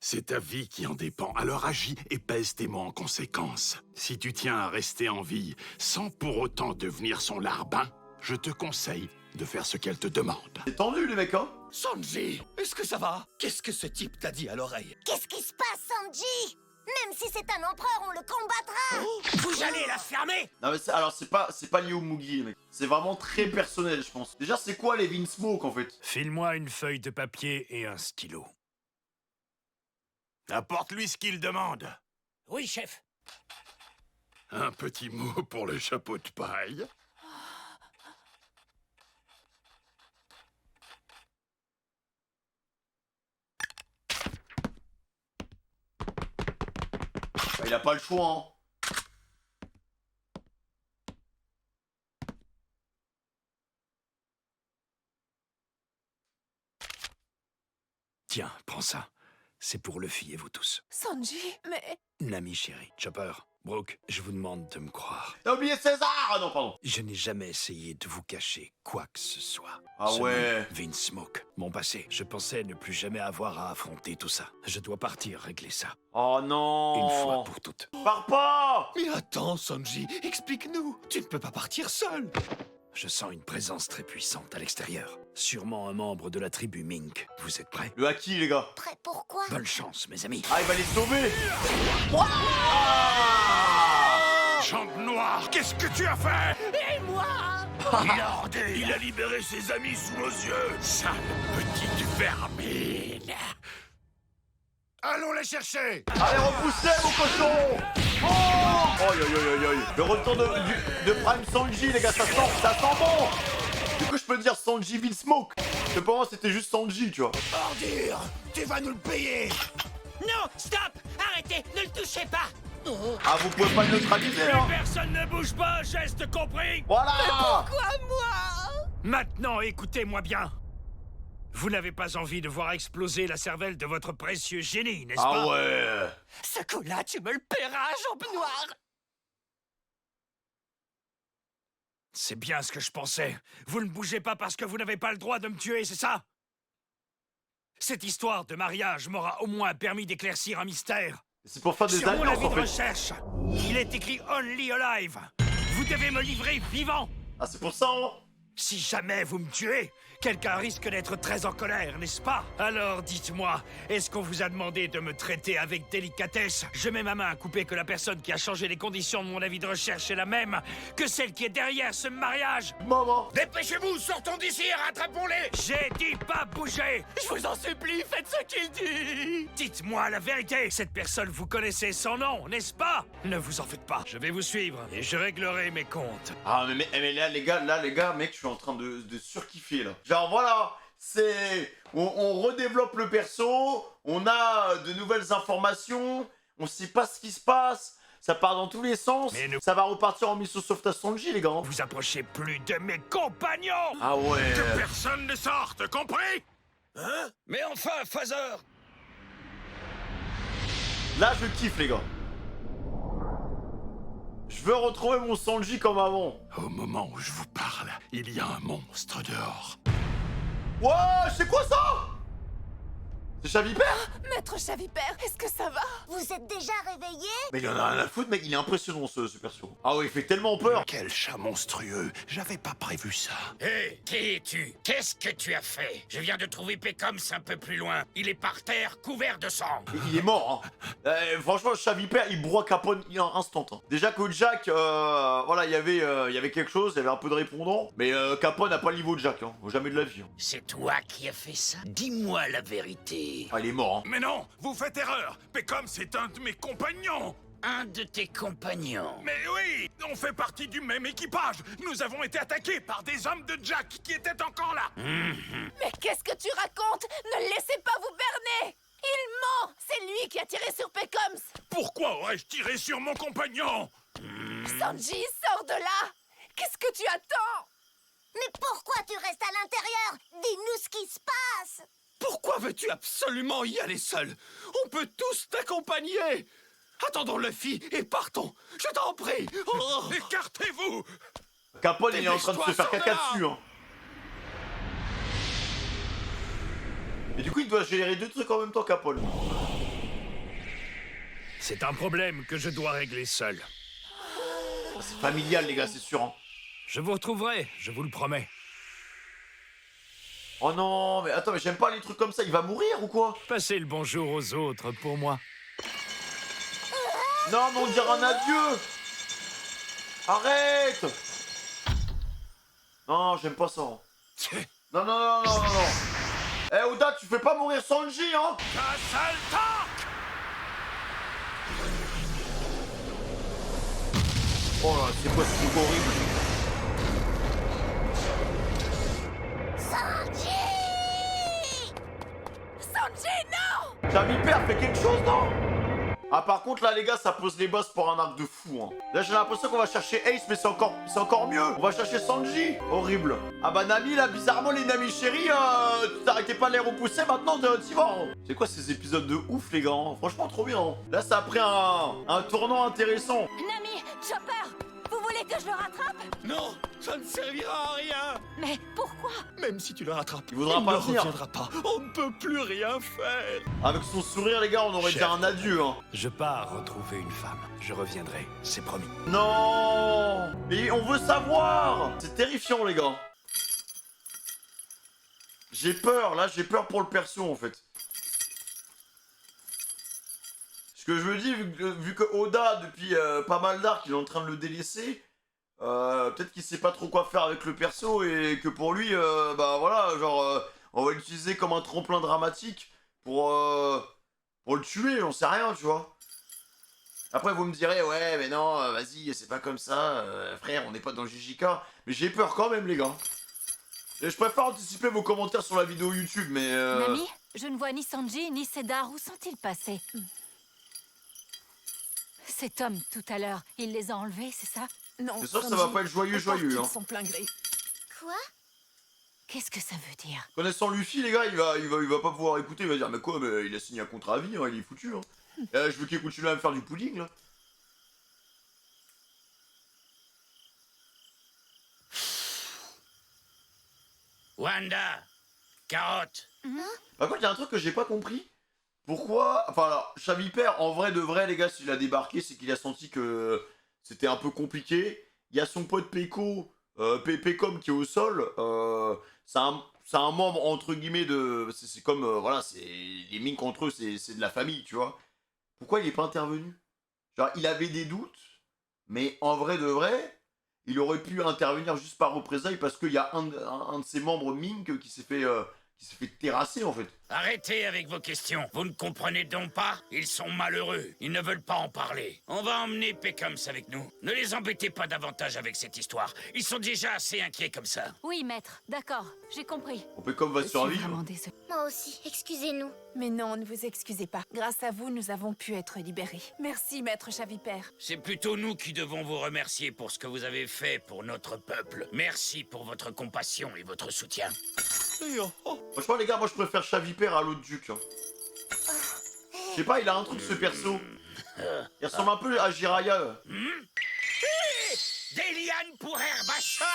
C'est ta vie qui en dépend, alors agis et pèse tes mots en conséquence. Si tu tiens à rester en vie, sans pour autant devenir son larbin, je te conseille de faire ce qu'elle te demande. C'est tendu, les mecs, hein? Sanji, est-ce que ça va? Qu'est-ce que ce type t'a dit à l'oreille? Qu'est-ce qui se passe, Sanji? Même si c'est un empereur, on le combattra. Vous allez la fermer. Non mais alors c'est pas lié au Mugi, mec. C'est vraiment très personnel, je pense. Déjà, c'est quoi les Vinsmoke en fait? File-moi une feuille de papier et un stylo. Apporte-lui ce qu'il demande. Oui, chef. Un petit mot pour le chapeau de paille. Bah, il a pas le choix, hein. Tiens, prends ça. C'est pour Luffy et vous tous. Sanji, mais... Nami chérie, Chopper, Brooke, je vous demande de me croire. T'as oublié César! Ah non, pardon. Je n'ai jamais essayé de vous cacher quoi que ce soit. Ah ouais. Vinsmoke, mon passé. Je pensais ne plus jamais avoir à affronter tout ça. Je dois partir régler ça. Oh non. Une fois pour toutes. Pars pas! Mais attends, Sanji, explique-nous. Tu ne peux pas partir seul. Je sens une présence très puissante à l'extérieur. Sûrement un membre de la tribu Mink. Vous êtes prêts? Le haki, les gars. Prêt pourquoi? Bonne chance, mes amis. Ah, il va les sauver! Champ noir, qu'est-ce que tu as fait? Et moi? Il a ordé, il a libéré ses amis sous nos yeux. Sale petite vermine. Allons les chercher. Allez, repoussez, mon cochon! Oh! Aïe, aïe, aïe, aïe. Le retour de Prime Sanji, les gars, ça sent bon! Du coup, je peux dire Sanji Vinsmoke. Mais pour moi, c'était juste Sanji, tu vois. Ordure, tu vas nous le payer. Non, stop! Arrêtez, ne le touchez pas! Ah, vous pouvez pas le neutraliser, hein? Personne ne bouge pas, geste compris. Voilà! Pourquoi moi? Maintenant, écoutez-moi bien. Vous n'avez pas envie de voir exploser la cervelle de votre précieux génie, n'est-ce pas? Ah ouais! Ce coup-là, tu me le paieras, jambe noire. C'est bien ce que je pensais. Vous ne bougez pas parce que vous n'avez pas le droit de me tuer, c'est ça? Cette histoire de mariage m'aura au moins permis d'éclaircir un mystère. C'est pour faire des Sur mon alliances, avis en de fait. recherche, il est écrit Only Alive. Vous devez me livrer vivant. Ah, c'est pour ça, hein? Si jamais vous me tuez, quelqu'un risque d'être très en colère, n'est-ce pas? Alors dites-moi, est-ce qu'on vous a demandé de me traiter avec délicatesse? Je mets ma main à couper que la personne qui a changé les conditions de mon avis de recherche est la même que celle qui est derrière ce mariage. Maman! Dépêchez-vous, sortons d'ici et rattrapons-les. J'ai dit pas bouger. Je vous en supplie, faites ce qu'il dit. Dites-moi la vérité. Cette personne, vous connaissez son nom, n'est-ce pas? Ne vous en faites pas. Je vais vous suivre et je réglerai mes comptes. Ah, mais là, les gars, mec, je suis en train de surkiffer, là. Genre, voilà, c'est... On redéveloppe le perso, on a de nouvelles informations, on sait pas ce qui se passe, ça part dans tous les sens, ça va repartir en mission sauvetage Sanji, les gars. Vous approchez plus de mes compagnons. Ah ouais. Que personne ne sorte, compris? Hein? Mais enfin, Father. Là, je kiffe, les gars. Je veux retrouver mon Sanji comme avant. Au moment où je vous parle, il y a un monstre dehors. Ouais, c'est quoi ça? C'est Chavipère? Maître Chavipère, est-ce que ça va? Vous êtes déjà réveillé? Mais il en a rien à foutre, mec, il est impressionnant ce perso. Ah ouais, il fait tellement peur. Quel chat monstrueux, j'avais pas prévu ça. Hé, qui es-tu? Qu'est-ce que tu as fait? Je viens de trouver Pécoms un peu plus loin. Il est par terre, couvert de sang. Il est mort, hein. Franchement, Chavipère, il broie Capone instant. Hein. Déjà que Jack, voilà, il y avait quelque chose, il y avait un peu de répondant. Mais Capone n'a pas le niveau de Jack, hein. Jamais de la vie. Hein. C'est toi qui as fait ça? Dis-moi la vérité. Ah, il est mort, hein. Mais non, vous faites erreur. Pécoms c'est un de mes compagnons. Un de tes compagnons? Mais oui, on fait partie du même équipage. Nous avons été attaqués par des hommes de Jack qui étaient encore là. Mais qu'est-ce que tu racontes? Ne le laissez pas vous berner! Il ment! C'est lui qui a tiré sur Pécoms! Pourquoi aurais-je tiré sur mon compagnon? Sanji, sors de là! Qu'est-ce que tu attends? Mais pourquoi tu restes à l'intérieur? Dis-nous ce qui se passe! Pourquoi veux-tu absolument y aller seul? On peut tous t'accompagner. Attendons Luffy et partons. Je t'en prie. Oh. Écartez-vous. Capone, il est en train de se faire caca dessus, hein. Et du coup, il doit gérer deux trucs en même temps, Capone. C'est un problème que je dois régler seul. C'est familial, les gars, c'est sûr, hein. Je vous retrouverai, je vous le promets. Oh non, mais attends, mais j'aime pas les trucs comme ça, il va mourir ou quoi? Passez le bonjour aux autres pour moi. Non, mais on dirait un adieu. Arrête. Non, j'aime pas ça. Non, non, non, non, non, non. Eh, Oda, tu fais pas mourir Sanji, hein. Oh là, c'est quoi ce truc horrible? Sanji! Sanji, non! Javipère fait quelque chose, non? Ah, par contre, là, les gars, ça pose les boss pour un arc de fou, hein. Là, j'ai l'impression qu'on va chercher Ace, mais c'est encore mieux. On va chercher Sanji. Horrible. Ah bah, Nami, là, bizarrement, les Nami chéris, t'arrêtais pas de les repousser, maintenant, t'y vas. Hein. C'est quoi ces épisodes de ouf, les gars, hein. Franchement, trop bien. Hein. Là, ça a pris un tournant intéressant. Nami, Chopper, vous voulez que je le rattrape? Non, ça ne servira à rien. Mais pourquoi? Même si tu le rattrapes, Il voudra pas ne venir. reviendra pas. On ne peut plus rien faire. Avec son sourire, les gars, on aurait dit un adieu, hein. Je pars retrouver une femme. Je reviendrai, c'est promis. Non. Mais on veut savoir. C'est terrifiant, les gars. J'ai peur, là, j'ai peur pour le perso, en fait. Ce que je me dis, vu que Oda, depuis pas mal d'arcs, il est en train de le délaisser, peut-être qu'il sait pas trop quoi faire avec le perso et que pour lui, bah voilà, genre, on va l'utiliser comme un tremplin dramatique pour le tuer, on sait rien, tu vois. Après, vous me direz, ouais, mais non, vas-y, c'est pas comme ça, frère, on n'est pas dans le JJK. Mais j'ai peur quand même, les gars. Et je préfère anticiper vos commentaires sur la vidéo YouTube, mais... Nami, je ne vois ni Sanji ni Cédar. Où sont-ils passés? Cet homme, tout à l'heure, il les a enlevés, c'est ça? Non, c'est sûr que ça va pas être joyeux, hein. Son plein gré. Quoi? Qu'est-ce que ça veut dire? Connaissant Luffy, les gars, il va pas pouvoir écouter, il va dire, mais quoi, mais il a signé un contrat à vie, hein, il est foutu, hein. Je veux qu'il continue à me faire du pudding, là. Wanda, carotte. Par contre, il y a un truc que j'ai pas compris. Pourquoi... Enfin, alors, Javipère, en vrai de vrai, les gars, s'il a débarqué, c'est qu'il a senti que c'était un peu compliqué. Il y a son pote Peko, Pécom qui est au sol. C'est un membre, entre guillemets, de... C'est comme, voilà, c'est... Les Mink entre eux, c'est de la famille, tu vois. Pourquoi il est pas intervenu? Genre, il avait des doutes, mais en vrai de vrai, il aurait pu intervenir juste par représailles parce qu'il y a un de ses membres Mink qui s'est fait terrasser, en fait. Arrêtez avec vos questions. Vous ne comprenez donc pas? Ils sont malheureux. Ils ne veulent pas en parler. On va emmener Pécums avec nous. Ne les embêtez pas davantage avec cette histoire. Ils sont déjà assez inquiets comme ça. Oui, maître, d'accord, j'ai compris. Pécom va survivre. Moi aussi, excusez-nous. Mais non, ne vous excusez pas. Grâce à vous, nous avons pu être libérés. Merci, maître Javipère. C'est plutôt nous qui devons vous remercier pour ce que vous avez fait pour notre peuple. Merci pour votre compassion et votre soutien. Franchement, les gars, moi je préfère Javipère à l'autre duc. Hein. Je sais pas, il a un truc ce perso. Il ressemble un peu à Jiraiya. Des lianes pour Herbacha.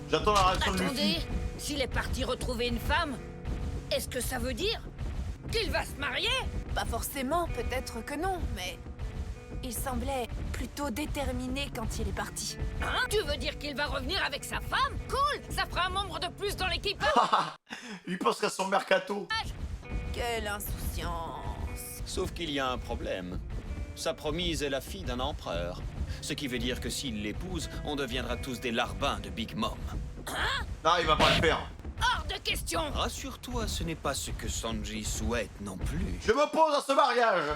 J'attends la réaction de Attendez, Luffy. s'il est parti retrouver une femme, est-ce que ça veut dire qu'il va se marier? Pas forcément, peut-être que non, mais... Il semblait plutôt déterminé quand il est parti. Hein? Tu veux dire qu'il va revenir avec sa femme? Cool! Ça fera un membre de plus dans l'équipe. Il pense qu'à son mercato. Quelle insouciance. Sauf qu'il y a un problème. Sa promise est la fille d'un empereur. Ce qui veut dire que s'il l'épouse, on deviendra tous des larbins de Big Mom. Hein? Non, il va pas le faire. Hors de question! Rassure-toi, ce n'est pas ce que Sanji souhaite non plus. Je m'oppose à ce mariage.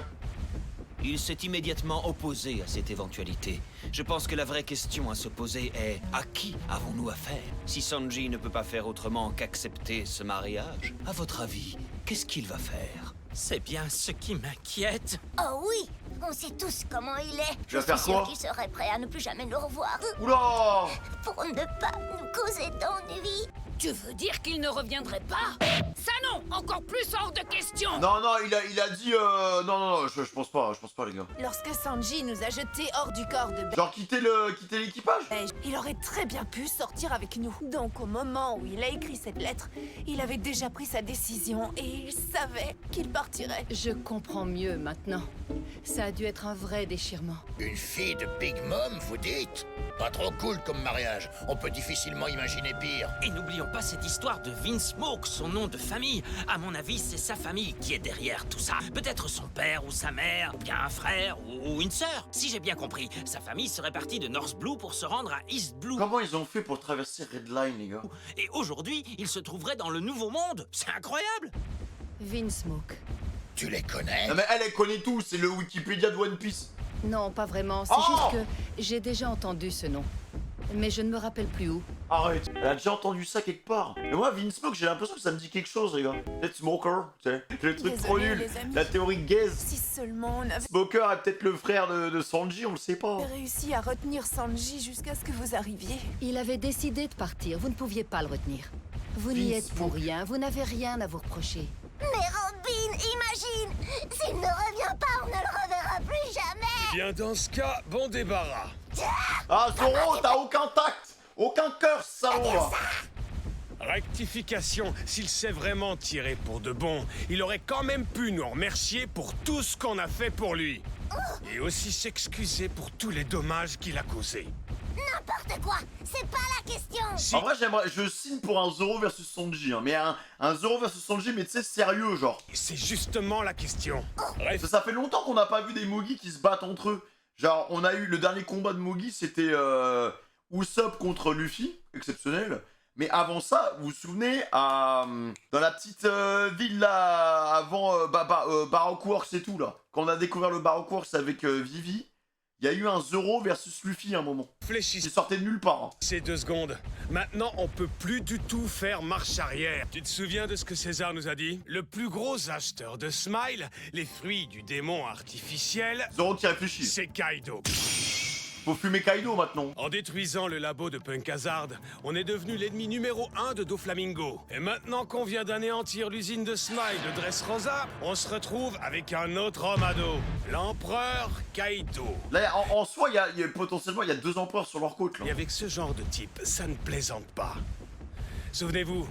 Il s'est immédiatement opposé à cette éventualité. Je pense que la vraie question à se poser est à qui avons-nous affaire? Si Sanji ne peut pas faire autrement qu'accepter ce mariage, à votre avis, qu'est-ce qu'il va faire? C'est bien ce qui m'inquiète. Oh oui, on sait tous comment il est. Tu vas faire quoi? Qu'il serait prêt à ne plus jamais nous revoir. Oula! Pour ne pas nous causer d'ennui. Tu veux dire qu'il ne reviendrait pas? Ça non! Encore plus hors de question! Non, non, il a dit... Non, je pense pas, les gars. Lorsque Sanji nous a jetés hors du corps de... Genre quitter l'équipage? Il aurait très bien pu sortir avec nous. Donc au moment où il a écrit cette lettre, il avait déjà pris sa décision et il savait qu'il partirait. Je comprends mieux maintenant. Ça a dû être un vrai déchirement. Une fille de Big Mom, vous dites? Pas trop cool comme mariage. On peut difficilement imaginer pire. Et n'oublions vois pas cette histoire de Vince Smoke, son nom de famille. À mon avis, c'est sa famille qui est derrière tout ça. Peut-être son père ou sa mère, bien un frère ou une sœur. Si j'ai bien compris, sa famille serait partie de North Blue pour se rendre à East Blue. Comment ils ont fait pour traverser Red Line, les gars? Et aujourd'hui, il se trouverait dans le Nouveau Monde. C'est incroyable. Vince Smoke. Tu les connais? Non mais elle connaît tout, c'est le Wikipédia de One Piece. Non, pas vraiment. C'est juste que j'ai déjà entendu ce nom. Mais je ne me rappelle plus où. Arrête, elle a déjà entendu ça quelque part. Mais moi, Vince Smoke, j'ai l'impression que ça me dit quelque chose, les gars. Peut-être Smoker, tu sais. Le truc trop Désolée, nul. les amis. La théorie gaze. Si seulement on avait Smoker est peut-être le frère de Sanji, on le sait pas. réussi à retenir Sanji jusqu'à ce que vous arriviez. Il avait décidé de partir. Vous ne pouviez pas le retenir. Vous n'y êtes pour rien. Vous n'avez rien à vous reprocher. Mais Robin, imagine! S'il ne revient pas, on ne le reverra plus jamais! Eh bien, dans ce cas, bon débarras. Ah, Zoro, t'as aucun tact, aucun cœur, salaud. Rectification, s'il s'est vraiment tiré pour de bon, il aurait quand même pu nous remercier pour tout ce qu'on a fait pour lui. Et aussi s'excuser pour tous les dommages qu'il a causés. N'importe quoi! C'est pas la question! En vrai, je signe pour un Zoro versus Sanji, hein, mais un Zoro versus Sanji, mais tu sais, sérieux, genre. C'est justement la question. Bref. Ça fait longtemps qu'on n'a pas vu des Mogi qui se battent entre eux. Genre, on a eu le dernier combat de Mogi, c'était Usopp contre Luffy, exceptionnel. Mais avant ça, vous vous souvenez, dans la petite ville là, avant Baroque Works et tout là, quand on a découvert le Baroque Works avec Vivi, il y a eu un Zoro versus Luffy à un moment. Fléchis. Il sortait de nulle part. Hein. C'est 2 secondes. Maintenant, on peut plus du tout faire marche arrière. Tu te souviens de ce que César nous a dit? Le plus gros acheteur de Smile, les fruits du démon artificiel... Zoro qui réfléchit. C'est Kaido. Faut fumer Kaido maintenant. En détruisant le labo de Punk Hazard, on est devenu l'ennemi numéro 1 de Doflamingo. Et maintenant qu'on vient d'anéantir l'usine de Smile de Dressrosa, on se retrouve avec un autre homme à dos. L'empereur Kaido. Là, en soi, potentiellement, il y a 2 empereurs sur leur côte là. Et avec ce genre de type, ça ne plaisante pas. Souvenez-vous,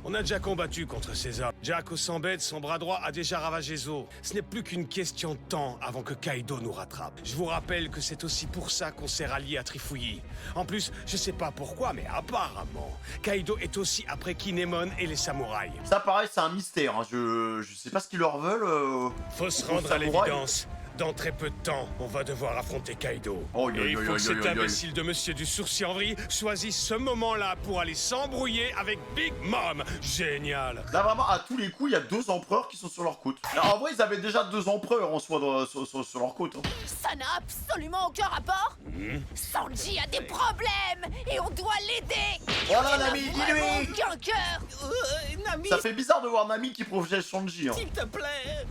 on a déjà combattu contre César. Jack au sang bête, son bras droit a déjà ravagé Zo. Ce n'est plus qu'une question de temps avant que Kaido nous rattrape. Je vous rappelle que c'est aussi pour ça qu'on s'est rallié à Trifouillis. En plus, je sais pas pourquoi, mais apparemment, Kaido est aussi après Kinemon et les samouraïs. Ça pareil, c'est un mystère. Hein. Je sais pas ce qu'ils leur veulent. Faut se rendre à l'évidence. Dans très peu de temps, on va devoir affronter Kaido. Et il faut que cet imbécile de Monsieur du Sourcil en vrille choisisse ce moment-là pour aller s'embrouiller avec Big Mom. Génial. Là, vraiment, à tous les coups, il y a 2 empereurs qui sont sur leur côte. Là, en vrai, ils avaient déjà 2 empereurs en soi sur leur côte. Hein. Ça n'a absolument aucun rapport. Sanji a des problèmes et on doit l'aider. Voilà, Nami, dis-lui. dis-lui. Aucun cœur. Nami, Ça fait bizarre de voir Nami qui protège Sanji. Hein. s'il te plaît.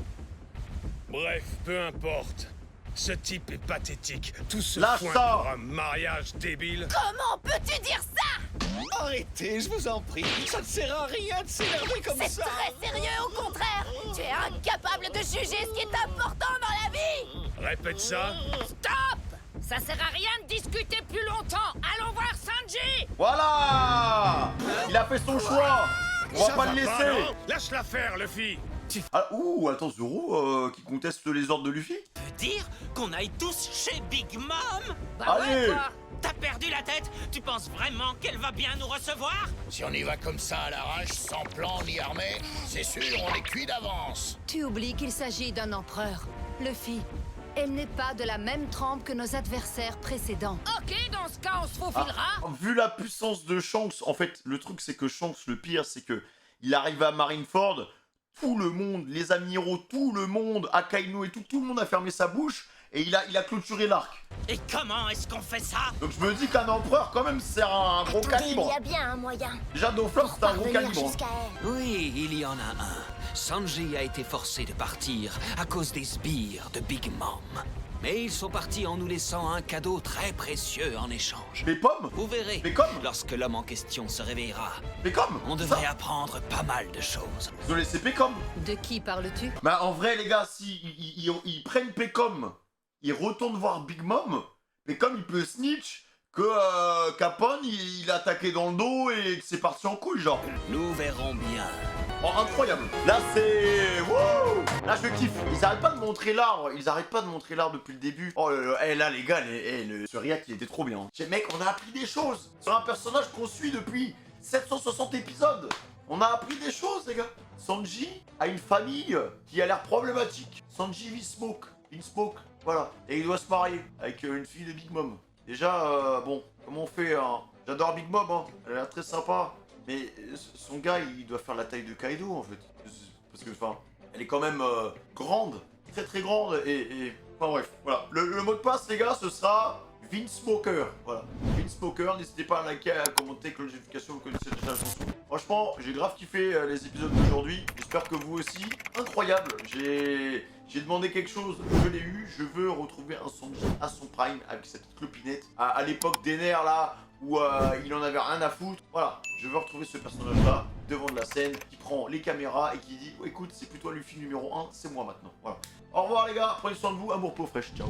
Bref, peu importe. Ce type est pathétique. Tout ce Lâche foin ça. pour un mariage débile. Comment peux-tu dire ça? Arrêtez, je vous en prie. Ça ne sert à rien de s'énerver comme C'est ça. très sérieux, au contraire. Tu es incapable de juger ce qui est important dans la vie. Répète ça. Stop! Ça sert à rien de discuter plus longtemps. Allons voir Sanji! Voilà. Il a fait son choix. On va pas le laisser. non. Lâche-la faire, Luffy. Ah, ouh, attends, Zoro qui conteste les ordres de Luffy. Peut dire qu'on aille tous chez Big Mom? Bah Allez. ouais, quoi. T'as perdu la tête? Tu penses vraiment qu'elle va bien nous recevoir? Si on y va comme ça à l'arrache, sans plan ni armée, c'est sûr, on est cuit d'avance. Tu oublies qu'il s'agit d'un empereur. Luffy, elle n'est pas de la même trempe que nos adversaires précédents. Ok, dans ce cas, on se faufilera. Vu la puissance de Shanks, en fait, le truc c'est que Shanks, le pire, c'est que il arrive à Marineford, tout le monde, les amiraux, tout le monde, Akainu et tout le monde a fermé sa bouche et il a clôturé l'arc. Et comment est-ce qu'on fait ça? Donc je me dis qu'un empereur quand même c'est un gros calibre. Il y a bien un moyen. Déjà Doflamingo c'est un gros Parvenir calibre. jusqu'à elle. Oui, il y en a un. Sanji a été forcé de partir à cause des sbires de Big Mom. Mais ils sont partis en nous laissant un cadeau très précieux en échange. Des pommes? Vous verrez, lorsque l'homme en question se réveillera. Pécom? On devrait apprendre pas mal de choses. Désolé, c'est Pécom. De qui parles-tu? Bah en vrai les gars, si ils prennent Pécom, ils retournent voir Big Mom, Pécom il peut snitch que Capone il a attaqué dans le dos et que c'est parti en couille genre. Nous verrons bien. Oh, incroyable. Là c'est... Wouh. Là je kiffe. Ils arrêtent pas de montrer l'art. Ils arrêtent pas de montrer l'art depuis le début. Oh là les gars, ce Riak il était trop bien. Mec, on a appris des choses sur un personnage qu'on suit depuis 760 épisodes. On a appris des choses, les gars. Sanji a une famille qui a l'air problématique. Sanji vit Smoke. Voilà. Et il doit se marier avec une fille de Big Mom. Déjà, bon, comment on fait, hein? J'adore Big Mom, hein. Elle a l'air très sympa. Mais son gars, il doit faire la taille de Kaido, en fait. Parce que, enfin, elle est quand même grande. Très grande. Enfin bref, voilà. Le mot de passe, les gars, ce sera Vince Smoker. Voilà. Vince Smoker, n'hésitez pas à liker, à commenter, avec la notification, vous connaissez déjà la chanson. Franchement, j'ai grave kiffé les épisodes d'aujourd'hui. J'espère que vous aussi. Incroyable. J'ai demandé quelque chose, je l'ai eu. Je veux retrouver un Sanji à son prime avec sa petite clopinette. À l'époque des nerfs là, où il en avait rien à foutre. Voilà, je veux retrouver ce personnage là devant de la scène, qui prend les caméras et qui dit oh, écoute, c'est plus toi Luffy numéro 1, c'est moi maintenant. Voilà. Au revoir les gars, prenez soin de vous, amour peau fraîche, ciao.